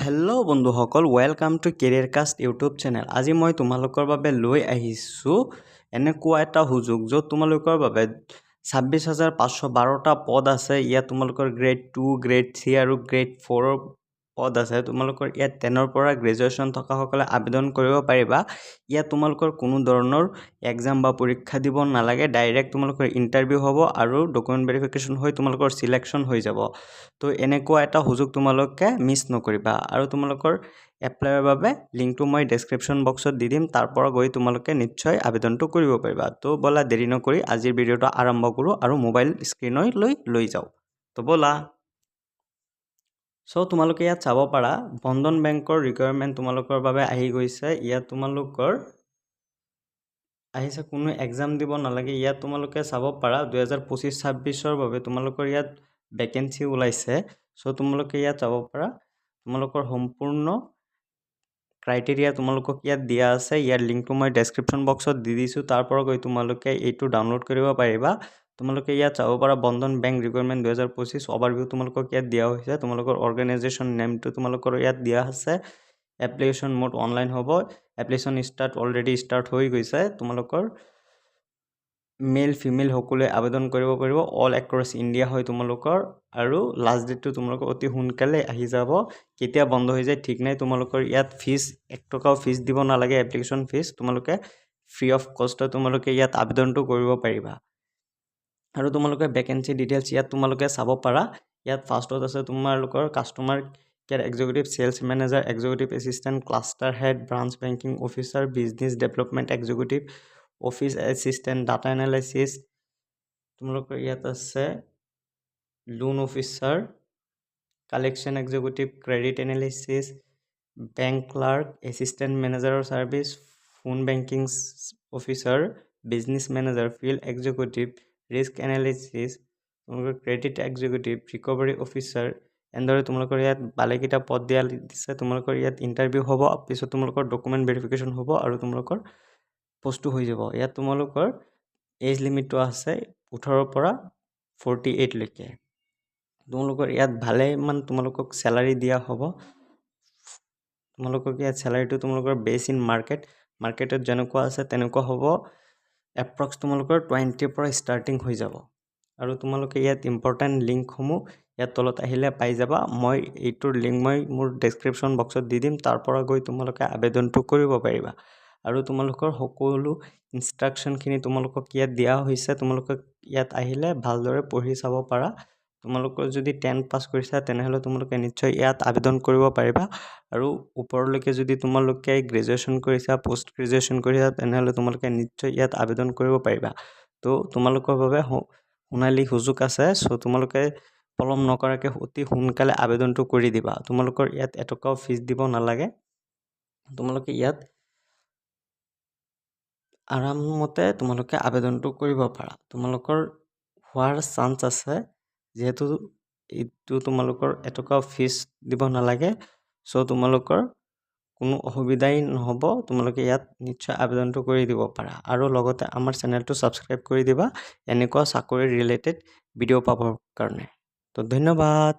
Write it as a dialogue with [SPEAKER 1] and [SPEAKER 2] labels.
[SPEAKER 1] Hello' বন্ধুসকল, welcome to career caste YouTube channel. আজি মই তোমালোকৰ বাবে লৈ আহিছোঁ এনেকুৱা এটা সুযোগ য'ত তোমালোকৰ বাবে 26,512টা পদ আছে। ইয়াত তোমালোকৰ গ্ৰেড 2, গ্ৰেড 3 আৰু গ্ৰেড 4ৰ পদ আছে। তোমালোকৰ ইয়াত 10ৰ পৰা গ্ৰেজুৱেশ্যন থকাসকলে আবেদন কৰিব পাৰিবা। ইয়াত তোমালোকৰ কোনো ধৰণৰ এক্সাম বা পৰীক্ষা দিব নালাগে, ডাইৰেক্ট তোমালোকৰ ইণ্টাৰভিউ হ'ব আৰু ডকুমেণ্ট ভেৰিফিকেশ্যন হৈ তোমালোকৰ চিলেকশ্যন হৈ যাব। তো এনেকুৱা এটা সুযোগ তোমালোকে মিছ নকৰিবা। আৰু তোমালোকৰ এপ্লাইৰ বাবে লিংকটো মই ডেছক্ৰিপশ্যন বক্সত দি দিম, তাৰ পৰা গৈ তোমালোকে নিশ্চয় আবেদনটো কৰিব পাৰিবা। তো ব'লা দেৰি নকৰি আজিৰ ভিডিঅ'টো আৰম্ভ কৰোঁ আৰু মোবাইল স্ক্ৰীনলৈ লৈ যাওঁ। তো ব'লা। চ' তোমালোকে ইয়াত চাব পাৰা বন্ধন বেংকৰ ৰিকুৱাৰমেণ্ট তোমালোকৰ বাবে আহি গৈছে। ইয়াত তোমালোকৰ আহিছে, কোনো এক্সাম দিব নালাগে। ইয়াত তোমালোকে চাব পাৰা 2025-26ৰ বাবে তোমালোকৰ ইয়াত ভেকেঞ্চি ওলাইছে। চ' তোমালোকে ইয়াত চাব পাৰা তোমালোকৰ সম্পূৰ্ণ ক্ৰাইটেৰিয়া তোমালোকক ইয়াত দিয়া আছে। ইয়াৰ লিংকটো মই ডেছক্ৰিপশ্যন বক্সত দি দিছোঁ, তাৰ পৰা গৈ তোমালোকে এইটো ডাউনলোড কৰিব পাৰিবা। তোমালোকে ইয়াত চাব পাৰা বন্ধন বেংক ৰিকুৱাৰমেণ্ট 2025 অভাৰভিউ তোমালোকক ইয়াত দিয়া হৈছে। তোমালোকৰ অৰ্গেনাইজেশ্যন নেমটো তোমালোকৰ ইয়াত দিয়া আছে। এপ্লিকেশ্যন মোড অনলাইন হ'ব। এপ্লিকেশ্যন অলৰেডি ষ্টাৰ্ট হৈ গৈছে। তোমালোকৰ মেল ফিমেল সকলোৱে আবেদন কৰিব পাৰিব। অল এক্ৰছ ইণ্ডিয়া হয় তোমালোকৰ, আৰু লাষ্ট ডেটটো তোমালোকৰ অতি সোনকালে আহি যাব। কেতিয়া বন্ধ হৈ যায় ঠিক নাই। তোমালোকৰ ইয়াত ফিজ 1 টকাও ফিজ দিব নালাগে, এপ্লিকেশ্যন ফিজ। তোমালোকে ফ্ৰী অফ কষ্টত তোমালোকে ইয়াত আবেদনটো কৰিব পাৰিবা। আৰু তোমালোকে ভেকেঞ্চি ডিটেইলছ ইয়াত তোমালোকে চাব পাৰা। ইয়াত ফাৰ্ষ্টত আছে তোমালোকৰ customer care executive, sales manager, executive assistant, cluster head, branch banking officer, business development executive, office assistant, data analysis. তোমালোকৰ ইয়াত আছে loan officer, collection executive, credit analysis, bank clerk, assistant মেনেজাৰৰ service, phone banking officer, business manager, field executive, risk analysis, তোমালোকৰ credit executive, recovery officer. এনেদৰে তোমালোকৰ ইয়াত ভালেকেইটা পদ দিয়া দিছে। তোমালোকৰ ইয়াত ইণ্টাৰভিউ হ'ব, পিছত তোমালোকৰ ডকুমেণ্ট ভেৰিফিকেশ্যন হ'ব আৰু তোমালোকৰ পষ্টটো হৈ যাব। ইয়াত তোমালোকৰ এজ লিমিটটো আছে 18ৰ পৰা 48 লৈকে। তোমালোকৰ ইয়াত ভালেমান তোমালোকক চেলাৰী দিয়া হ'ব। তোমালোকক ইয়াত চেলাৰীটো তোমালোকৰ বেছ ইন মাৰ্কেটত যেনেকুৱা আছে তেনেকুৱা হ'ব। এপ্ৰক্স তোমালোকৰ 20ৰ পৰা ষ্টাৰ্টিং হৈ যাব। আৰু তোমালোকে ইয়াত ইম্পৰ্টেণ্ট লিংকসমূহ ইয়াত তলত আহিলে পাই যাবা। মই এইটোৰ লিংক মই মোৰ ডেছক্ৰিপশ্যন বক্সত দি দিম, তাৰ পৰা গৈ তোমালোকে আবেদনটো কৰিব পাৰিবা। আৰু তোমালোকৰ সকলো ইনষ্ট্ৰাকশ্যনখিনি তোমালোকক ইয়াত দিয়া হৈছে। তোমালোকে ইয়াত আহিলে ভালদৰে পঢ়ি চাব পাৰা। তোমালোকৰ যদি 10 পাছ কৰিছা তেনেহ'লে তোমালোকে নিশ্চয় ইয়াত আবেদন কৰিব পাৰিবা। আৰু ওপৰলৈকে যদি তোমালোকে গ্ৰেজুৱেশ্যন কৰিছা, পষ্ট গ্ৰেজুৱেশ্যন কৰিছা, তেনেহ'লে তোমালোকে নিশ্চয় ইয়াত আবেদন কৰিব পাৰিবা। তো তোমালোকৰ বাবে সোণালী সুযোগ আছে। চ' তোমালোকে পলম নকৰাকৈ অতি সোনকালে আবেদনটো কৰি দিবা। তোমালোকৰ ইয়াত এটকাও ফিজ দিব নালাগে। তোমালোকে ইয়াত আৰামতে তোমালোকে আবেদনটো কৰিব পাৰা। তোমালোকৰ হোৱাৰ চান্স আছে, যিহেতু এইটো তোমালোকৰ এটকাও ফিজ দিব নালাগে। চ' তোমালোকৰ কোনো অসুবিধাই নহ'ব। তোমালোকে ইয়াত নিশ্চয় আবেদনটো কৰি দিব পাৰা। আৰু লগতে আমাৰ চেনেলটো ছাবস্ক্ৰাইব কৰি দিবা এনেকুৱা চাকৰি ৰিলেটেড ভিডিঅ' পাবৰ কাৰণে। তো ধন্যবাদ।